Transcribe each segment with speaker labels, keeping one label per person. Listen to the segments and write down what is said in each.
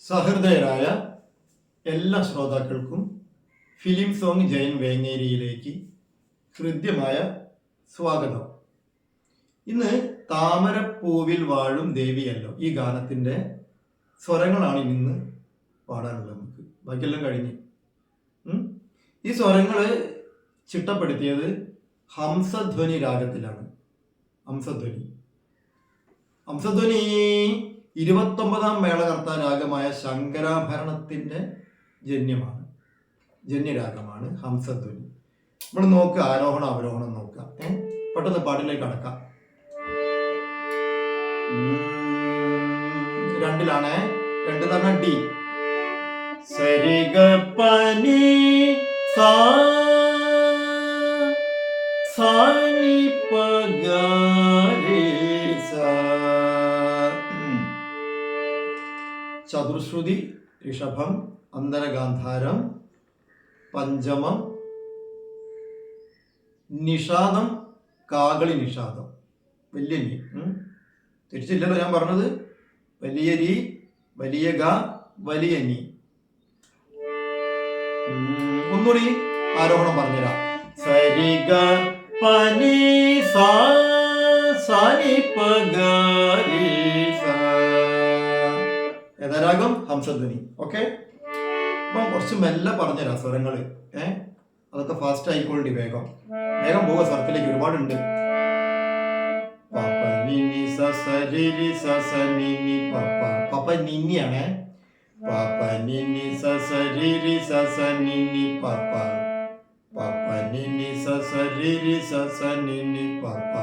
Speaker 1: സഹൃദയരായ എല്ലാ ശ്രോതാക്കൾക്കും film song Jayan വേങ്ങേരിയിലേക്ക് ഹൃദ്യമായ സ്വാഗതം. ഇന്ന് താമരപ്പൂവിൽ വാഴും ദേവിയല്ലോ ഈ ഗാനത്തിൻ്റെ സ്വരങ്ങളാണ് ഇന്ന് പാടാനുള്ളത്. നമുക്ക് ബാക്കിയെല്ലാം കഴിഞ്ഞ് ഈ സ്വരങ്ങൾ ചിട്ടപ്പെടുത്തിയത് ഹംസധ്വനി രാഗത്തിലാണ്. ഹംസധ്വനി 29ാം മേളകർത്ത രാഗമായ ശങ്കരാഭരണത്തിൻ്റെ ജന്യരാഗമാണ് ഹംസധ്വനി. നമ്മൾ നോക്കുക, ആരോഹണം അവരോഹണം നോക്കുക. പെട്ടെന്ന് പാട്ടിലേക്ക് കടക്കാം. 2ലാണ് 2 തന്നെ ഡി സരിഗ പനി സാ സാനി പഗാരേ സാ. ചതുർശ്രുതി ഋഷഭം, അന്തരഗാന്ധാരം, പഞ്ചമം നിഷാദം, കാകളി നിഷാദം, വലിയ നീ. തിരിച്ചില്ലല്ലോ ഞാൻ പറഞ്ഞത്. വലിയ രീ, വലിയ ഗ, വലിയ നീ. ഒന്നുകൂടി ആരോഹണം പറഞ്ഞുതരാം. സരിഗ പനി സാ സാനി പഗാരേ സാ. ഏതാരാഗം? ഹംസധ്വനി. ഓക്കെ, അപ്പം കുറച്ച് മെല്ലെ പറഞ്ഞുതരാം സ്വരങ്ങള്. അതൊക്കെ ഫാസ്റ്റ് ആയിക്കൊള്ളി. വേഗം പോവുക. സ്വരത്തിലേക്ക് ഒരുപാടുണ്ട്. പപ്പ നിന്നി സസരിരി സസനിനി പപ്പ. പപ്പ നിന്നിയാണ്. പപ്പ നിന്നി സസരിരി സസനിനി പപ്പ. പപ്പ നിന്നി സസരിരി സസനിനി പപ്പ.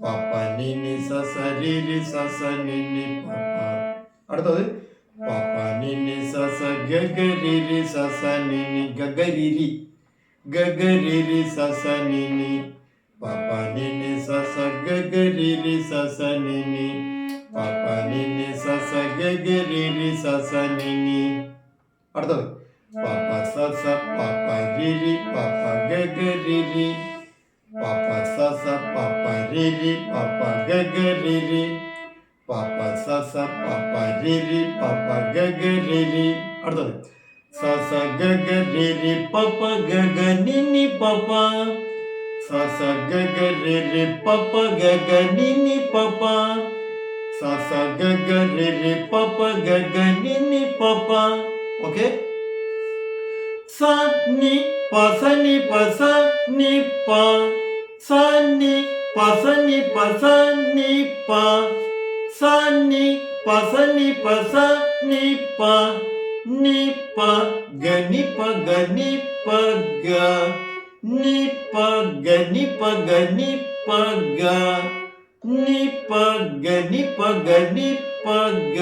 Speaker 1: പപ്പ നിന്നി സസരിരി സസനിനി പപ്പ. അടുത്തത് പപ്പ നിന്നി സസ ഗഗരിരി സസനിനി ഗഗരിരി ഗഗരിരി സസനിനി. പപ്പ നിന്നി സസ ഗഗരിരി സസനിനി. പപ്പ നിന്നി സസ ഗഗരിരി സസനിനി. അടുത്തത് പപ്പ സസ പപ്പ റിരി പപ്പ ഗഗരിരി. പപ്പ സസ പപ്പ റിരി പപ്പ ഗഗരിരി. പപ്പ സസ പപ്പ റിരി പപ്പ ഗഗരിരി. അടുത്തത് സസ ഗഗരിരി പപ്പ ഗഗനിനി പപ്പ. സസ ഗഗരിരി പപ്പ ഗഗനിനി പപ്പ. സസ ഗഗരിരി പപ്പ ഗഗനിനി പപ്പ. ഓക്കെ. സ നി പ സ നി പ സ നി പ. സ നി പ സ നി പ സ നി പ. സ നി പ സ നി പ സ നി പ. നി പ ഗ നി പ ഗ നി പ ഗ. നി പ ഗ നി പ ഗ നി പ ഗ. നി പ ഗ നി പ ഗ നി പ ഗ.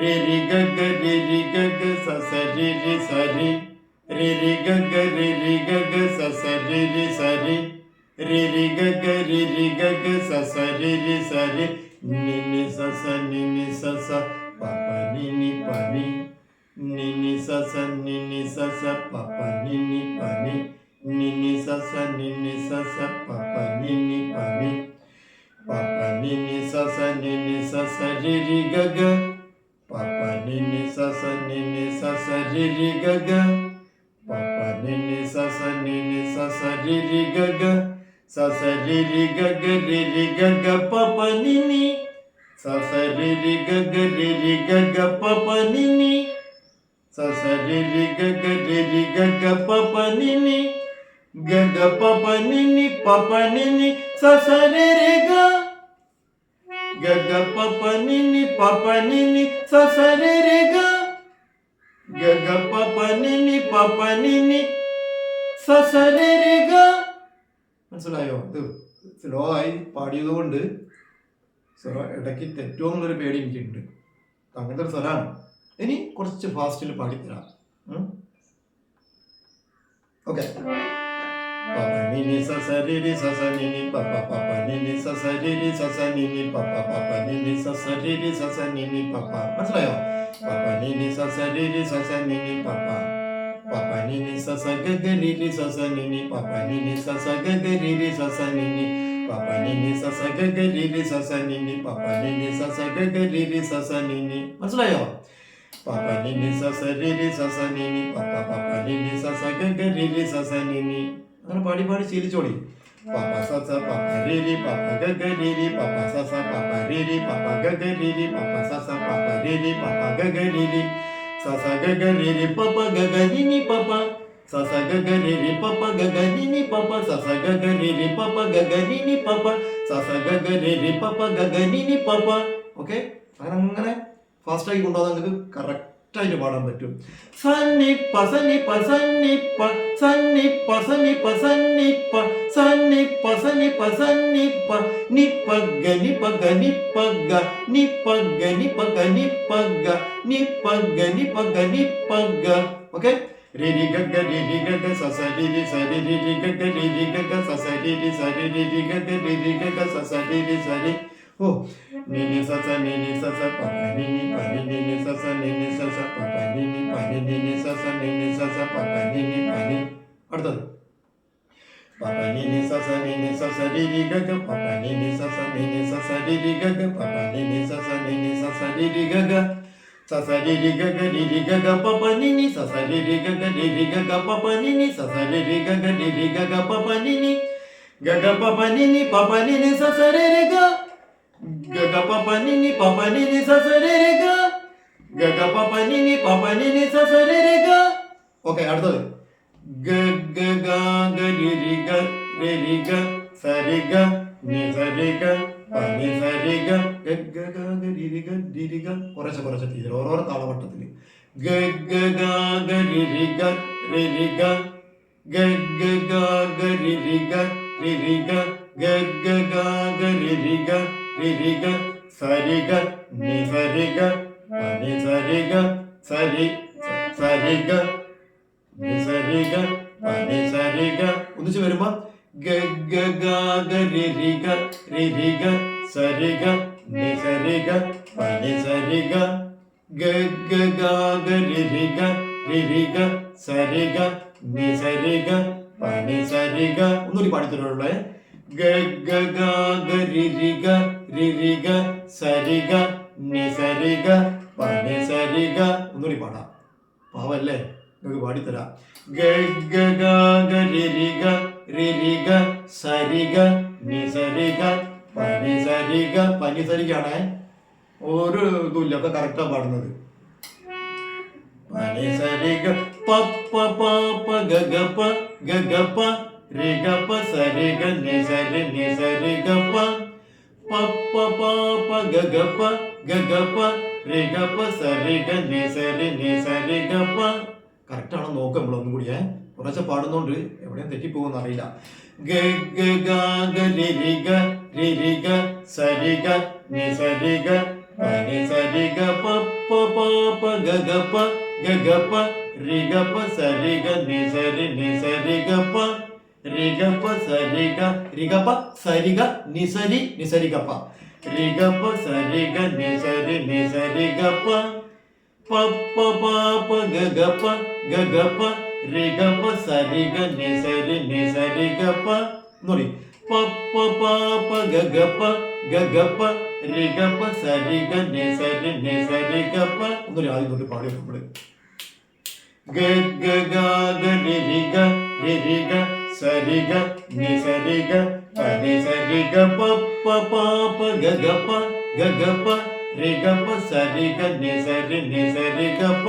Speaker 1: രി രി ഗ ഗ രി രി ഗ ഗ സ സ രി രി സ രി. രി രി ഗ ഗ രി രി ഗ ഗ സ സ രി രി സ രി. രി രി ഗ ഗ രി രി ഗ ഗ സ സ രി രി സ രി. നി നി സ സ നി നി സ സ പപ്പ നി നി പ നി. നി നി സ സ നി നി സ സ പപ്പ നി നി പ നി. നി നി സ സ നി നി സ സ പപ്പ നി നി പ നി. പപ്പ നി നി സ സ നി നി സ സ രി രി ഗ ഗ. പപ്പ നി നി സ സ നി നി സ സ രി രി ഗ ഗ. പപ്പ നി നി സ സ നി നി സ സ രി രി ഗ ഗ. സ സ രി രി ഗ ഗ രി രി ഗ ഗ പപ്പ നി നി. സ സ രി രി ഗ ഗ രി രി ഗ ഗ പപ്പ നി നി. സ സ രി രി ഗ ഗ രി രി ഗ ഗ പപ്പ നി നി. ഗ ഗ പപ്പ നി നി പപ്പ നി നി സ സ രി രി ഗ. ഗ ഗ പപ്പ നി നി പപ്പ നി നി സ സ രി രി ഗ. ഗ ഗ പപ്പ നി നി പപ്പ നി നി സ സ രി രി ഗ. മനസ്സിലായോ? ഇത് സ്ലോ ആയി പാടിയത് കൊണ്ട് സ്വരം ഇടയ്ക്ക് തെറ്റുമോ എന്നൊരു പേടി എനിക്കുണ്ട്. അങ്ങനത്തെ ഒരു സ്വരമാണ്. ഇനി കുറച്ച് ഫാസ്റ്റിൽ പാടിത്തരാം. ഓക്കെ. പപ്പ നിനി സ സ രി രി സ സ നിനി പപ്പ. പപ്പ നിനി സ സ രി രി സ സ നിനി പപ്പ. പപ്പ നിനി സ സ രി രി സ സ നിനി പപ്പ. മനസ്സിലായോ? പപ്പ നിനി സ സ രി രി സ സ നിനി പപ്പ. പപ്പ നിനി സ സ ഗ ഗ രി രി സ സ നിനി പപ്പ. നിനി സ സ ഗ ഗ രി രി സ സ നിനി പപ്പ. നിനി സ സ ഗ ഗ രി രി സ സ നിനി പപ്പ. നിനി സ സ ഗ ഗ രി രി സ സ നിനി. മനസ്സിലായോ? Papa nini sa sa ri ri sa sa nini papa papa nini sa sa ga ga ri ri sa sa nini. അങ്ങനെ പാടി പാടി ശീലിച്ചോളി. പപ്പ സ സ പപ്പ രി രി പപ്പ ഗ ഗ രി രി പപ്പ സ സ പപ്പ രി രി പപ്പ ഗ ഗ രി രി പപ്പ സ സ പപ്പ രി രി പപ്പ ഗ ഗ രി രി സ സ ഗ ഗ രി രി പപ്പ ഗ ഗ നി നി പപ്പ സ സ ഗ ഗ രി രി പപ്പ ഗ ഗ നി നി പപ്പ സ സ ഗ ഗ രി രി പപ്പ ഗ ഗ നി നി പപ്പ സ സ ഗ ഗ രി രി പപ്പ ഗ ഗ നി നി പപ്പ. ഓക്കെ, അങ്ങനെ ഫാസ്റ്റായി കൊണ്ടുപോകാൻ നിങ്ങൾക്ക് കറക്റ്റായിട്ട് പാടാൻ പറ്റും. സന്നിപ്പ സന്നിപ്പ സന്നിപ്പ സന്നിപ്പ സന്നിപ്പ സന്നിപ്പ സന്നിപ്പ സന്നിപ്പ സന്നിപ്പ നിപ്പ ഗ നിപ്പ ഗ നിപ്പ ഗ നിപ്പ ഗ നിപ്പ ഗ നിപ്പ ഗ നിപ്പ ഗ നിപ്പ ഗ നിപ്പ ഗ. ഓക്കെ, രി രി ഗ ഗ രി രി ഗ ഗ സ സ രി രി സ രി രി രി ഗ ഗ രി രി ഗ ഗ സ സ രി രി സ രി രി രി ഗ ഗ രി രി ഗ ഗ സ സ രി രി സ രി. ഓ, നി നി സ സ നി നി സ സ പ പ നി നി പ നി നി നി സ സ നി നി സ സ പ പ നി നി പ നി നി നി സ സ നി നി സ സ പ പ നി നി പ നി. അടുത്തത് പ പ നി നി സ സ നി നി സ സ രി രി ഗ ഗ പ പ നി നി സ സ നി നി സ സ രി രി ഗ ഗ പ പ നി നി സ സ നി നി സ സ രി രി ഗ ഗ സ സ രി രി ഗ ഗ രി രി ഗ ഗ പ പ നി നി സ സ രി രി ഗ ഗ രി രി ഗ ഗ പ പ നി നി സ സ രി രി ഗ ഗ രി രി ഗ ഗ പ പ നി നി ഗ ഗ പ പ നി നി പ പ നി നി സ സ രി രി ഗ ഗ ഗ പ പ നി നി പ പ നി നി സ സ രി രി ഗ ഗ ഗ പ പ നി നി പ പ നി നി സ സ രി രി ഗ. ഓക്കെ, അടുത്തത് ഗ ഗ ഗ ഗ രി രി ഗ രി രി ഗ സ രി ഗ നി സ രി ഗ പ നി സ രി ഗ ഗ ഗ ഗ ഗ രി രി ഗ രി രി ഗ. കുറച്ച് തീരെ ഓരോരോ താളവട്ടത്തിൽ ഗ ഗ ഗ ഗ രി രി ഗ രി രി ഗ ഗ ഗ ഗ ഗ രി രി ഗ രി രി ഗ ഗ ഗ ഗ ഗ രി രി ഗ രി രി ഗ സ രി ഗ നി സ രി ഗ പ നി സ രി ഗ സ രി സ രി ഗ നി സ രി ഗ പ നി സ രി ഗ. ഒന്നിച്ച് വരുമ്പോ ഗ ഗ ഗ ഗ രി രി ഗ രി രി ഗ സ രി ഗ നി സ രി ഗ പ നി സ രി ഗ ഗ ഗ ഗ ഗ രി രി ഗ രി രി ഗ സ രി ഗ നി സ രി ഗ പ നി സ രി ഗ. ഒന്നുകൂടി പാടിത്തരുള്ളേ. ഗ ഗ ഗ ഗ രി രി ഗ രി രി ഗ സ രി ഗ നി സ രി ഗ പ നി സ രി ഗ. ഒന്നുകൂടി പാടാം, പാവല്ലേ, നിങ്ങൾക്ക് പാടിത്തരാം. ഗ ഗ ഗ ഗ രി രി ഗ രി രി ഗ സ രി ഗ നി സ രി ഗ പ നി സ രി ഗ. പ നി സ രി ഗ ആണേ, ഒരു ഇതുമില്ല, ഒക്കെ കറക്റ്റാ പാടുന്നത്. പ നി സ രി ഗ പ പ പ പ ഗ ഗ പ ഗ ഗ പ രി ഗ പ സ രി ഗ നി സ രി ഗ പ പ പ പ പ ഗ ഗ പ ഗ ഗ പ രി ഗ പ സ രി ഗ നി സ രി ഗ പ. കറക്റ്റ് ആണോ നോക്കാം നമ്മൾ ഒന്നും കൂടിയേ, കുറച്ച് പാടുന്നോണ്ട് എവിടെയും തെറ്റിപ്പോകുമെന്ന് അറിയില്ല. ഗ ഗ ഗ ഗ രി രി ഗ രി രി ഗ സ രി ഗ നി സ രി ഗ പ നി സ രി ഗ പ പ പ പ ഗ ഗ പ ഗ ഗ പ രി ഗ പ സ രി ഗ നി സ രി ഗ പ രി ഗ പ സ രി ഗ രി ഗ പ സ രി ഗ നി സ രി ഗ പ രി ഗ പ സ രി ഗ നി സ രി ഗ പ പ പ പ പ ഗ ഗ പ ഗ ഗ പ രി ഗ പ സ രി ഗ നി സ രി ഗ പ. നോടി പ പ പ പ ഗ ഗ പ ഗ ഗ പ രി ഗ പ സ രി ഗ നി സ രി ഗ പ. ഒന്നുകൂടി ആദ്യം തൊട്ട് പാടി നമ്മള്. ഗ ഗ ഗ ഗ രി രി ഗ രി രി ഗ സ രി ഗ നി സ രി ഗ പ നി സ രി ഗ പ പ പ പ ഗ ഗ പ ഗ ഗ പ രി ഗ പ സ രി ഗ നി സ രി ഗ പ.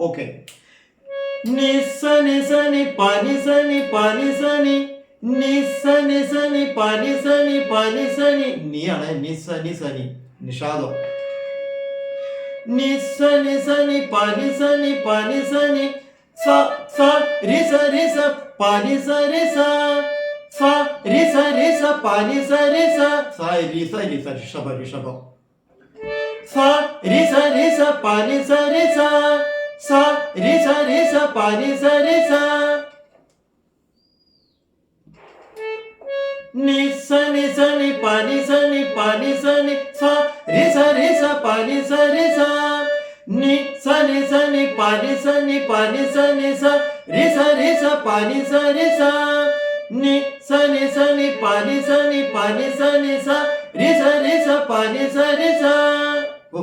Speaker 1: ഓക്കെ, നി സ നി സ നി പ നി സ നി പ നി സ നി നി സ നി സ നി പ നി സ നി പ നി സ നി. നീ ആണ് നി സ നി നിഷാദം. നി സ നി സ നി പ നി സ നി പ നി സ നി സ സ രി സ പ നി സ രി സ സ രി സ പ നി സ രി സ സ രി സ ഋഷഭം. സ രി സ പ നി സ രി സ സ രി സ പ നി സ രി സ. നി സ നി സ നി പ നി സ നി പ നി സ നി സ രി സ പ നി സ രി സ നി സ നി സ നി പ നി സ നി പ നി സ നി സ രി സ പ നി സ രി സ നി സ നി സ നി പ നി സ നി പ നി സ നി സ രി സ പ നി സ രി സ. ഓ,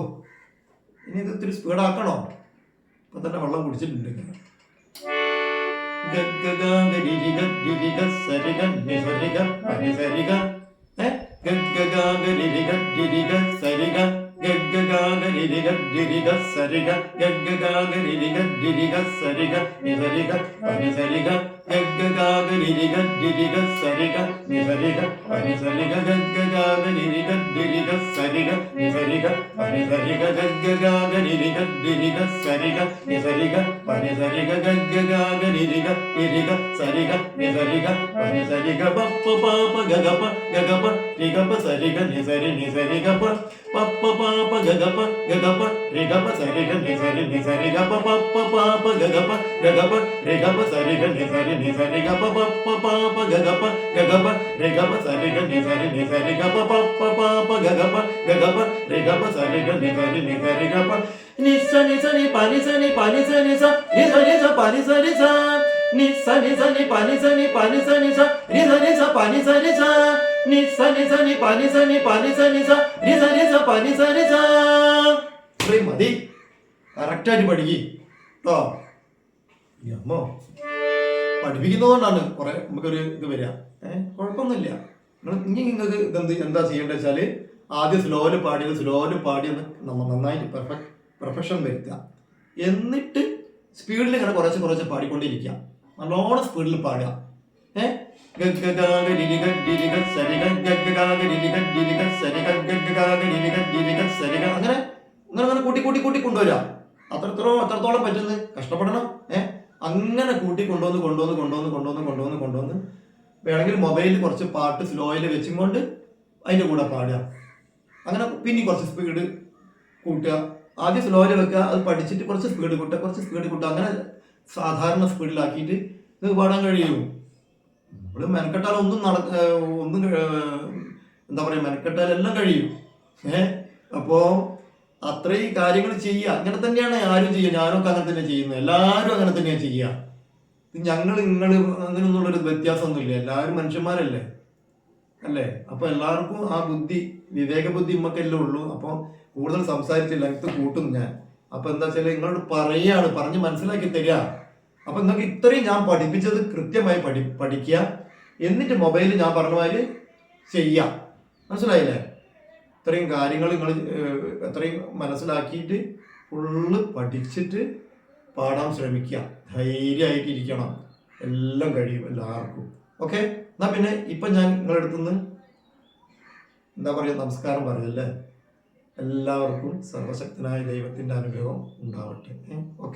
Speaker 1: ഇനി ഇത് ഇത്തിരി സ്പീഡാക്കണോ? ഇപ്പൊ തന്നെ വെള്ളം കുടിച്ചിട്ടുണ്ട്. ഗഗഗാഗരിരിഗ ഗിരിഗ സരിഗ നിസരിഗ പരിസരിഗ ഗഗഗാഗരിരിഗ ഗിരിഗ സരിഗ ഗഗഗാഗരിരിഗ ഗിരിഗ സരിഗ ഗഗഗാഗരിരിഗ ഗിരിഗ സരിഗ നിസരിഗ പരിസരിഗ ഗഗഗാഗരിരിഗ ഗിരിഗ സരിഗ നിസരിഗ പരിസരിഗ ഗഗഗാഗരിരിഗ ഗിരിഗ സരിഗ നിസരിഗ പരിസരിഗ ഗഗഗാഗരിരിഗ ഗിരിഗ സരിഗ നിസരിഗ പരിസരിഗ ഗഗഗാഗരിരിഗ ഗിരിഗ സരിഗ നിസരിഗ പരിസരിഗ പപ്പ പാപ ഗഗപ ഗഗപ രിഗപ സരിഗ നിസരി നിസരിഗ പപ്പ പാപ ഗഗപ ഗഗപ രിഗപ സരിഗ നിസരി നിസരിഗ പപ്പ പാപ ഗഗപ ഗഗപ രിഗപ സരിഗ നിസരി നിസരിഗ പപ്പ പാപ ഗഗപ ഗഗപ രിഗപ സരിഗ നിസരി നിസരിഗ പപ്പ പാപ ഗഗപ ഗഗപ രിഗപ സരിഗ നിസരി നിസരിഗ നിസ നിസ നി പനി സ നി പനി സ നി സ നിസ നിസ പനി സ നി സ നിസ നിസ നി പനി സ നി പനി സ നി സ നിസ നിസ പനി സ നി സ നിസ നിസ നി പനി സ നി പനി സ നി സ നിസ നിസ പനി സ നി സ. ഇത്രയും മതി, കറക്റ്റായിട്ട് പഠിക്ക് കേട്ടോ. അമ്മോ പഠിപ്പിക്കുന്നതുകൊണ്ടാണ് കുറെ നമുക്കൊരു ഇത് വരിക. കുഴപ്പമൊന്നുമില്ല. നിങ്ങൾക്ക് ഇതെന്ത് എന്താ ചെയ്യേണ്ടത് വെച്ചാൽ ആദ്യം സ്ലോയിൽ പാടി ഒന്ന് നമ്മൾ നന്നായിട്ട് പെർഫെക്ഷൻ വരുത്തുക. എന്നിട്ട് സ്പീഡിൽ ഇങ്ങനെ കുറച്ച് പാടിക്കൊണ്ടിരിക്കുക. നല്ലോണം സ്പീഡിൽ പാടുക. ഗഗഗാഗരിരിഗ ഗിരിഗ സരിഗ ഗഗഗാഗരിരിഗ ഗിരിഗ സരിഗ ഗഗഗാഗരിരിഗ ഗിരിഗ സരിഗ അങ്ങനെ കൂട്ടി കൊണ്ടുവരിക. അത്രത്തോളം പറ്റുന്നത് കഷ്ടപ്പെടണം. അങ്ങനെ കൂട്ടി കൊണ്ടുവന്ന് വേണമെങ്കിൽ മൊബൈലിൽ കുറച്ച് പാട്ട് സ്ലോയിൽ വെച്ചും കൊണ്ട് അതിൻ്റെ കൂടെ പാടുക. അങ്ങനെ പിന്നെ കുറച്ച് സ്പീഡ് കൂട്ടുക. ആദ്യം സ്ലോയിൽ വെക്കുക, അത് പഠിച്ചിട്ട് കുറച്ച് സ്പീഡ് കൂട്ടുക. അങ്ങനെ സാധാരണ സ്പീഡിലാക്കിയിട്ട് നിങ്ങൾക്ക് പാടാൻ കഴിയും. ഇവിടെ മെനക്കെട്ടാൽ ഒന്നും എന്താ പറയുക, മെനക്കെട്ടാലെല്ലാം കഴിയും. അപ്പോൾ അത്രയും കാര്യങ്ങൾ ചെയ്യുക. അങ്ങനെ തന്നെയാണ് ആരും ചെയ്യുക. ഞാനൊക്കെ അങ്ങനെ തന്നെ ചെയ്യുന്നത്. എല്ലാവരും അങ്ങനെ തന്നെയാണ് ചെയ്യുക. നിങ്ങൾ അങ്ങനെയൊന്നുള്ളൊരു വ്യത്യാസമൊന്നുമില്ല. എല്ലാവരും മനുഷ്യന്മാരല്ലേ അല്ലേ? അപ്പോൾ എല്ലാവർക്കും ആ വിവേക ബുദ്ധി നമുക്കെല്ലാം ഉള്ളൂ. അപ്പോൾ കൂടുതൽ സംസാരിച്ചില്ല, എനിക്ക് കൂട്ടും ഞാൻ. അപ്പോൾ എന്താ വെച്ചാൽ നിങ്ങളോട് പറഞ്ഞ് മനസ്സിലാക്കി തരിക. അപ്പം നിങ്ങൾക്ക് ഇത്രയും ഞാൻ പഠിപ്പിച്ചത് കൃത്യമായി പഠിക്കുക. എന്നിട്ട് മൊബൈലിൽ ഞാൻ പറഞ്ഞ മാതിരി ചെയ്യാം. മനസ്സിലായില്ലേ? ഇത്രയും കാര്യങ്ങൾ നിങ്ങൾ എത്രയും മനസ്സിലാക്കിയിട്ട് ഫുള്ള് പഠിച്ചിട്ട് പാടാൻ ശ്രമിക്കുക. ധൈര്യമായിട്ടിരിക്കണം. എല്ലാം കഴിയും എല്ലാവർക്കും. ഓക്കെ, എന്നാൽ പിന്നെ ഇപ്പം ഞാൻ നിങ്ങളുടെ അടുത്തുനിന്ന് എന്താ പറയുക, നമസ്കാരം പറയല്ലേ. എല്ലാവർക്കും സർവശക്തനായ ദൈവത്തിൻ്റെ അനുഗ്രഹം ഉണ്ടാവട്ടെ. ഓക്കെ.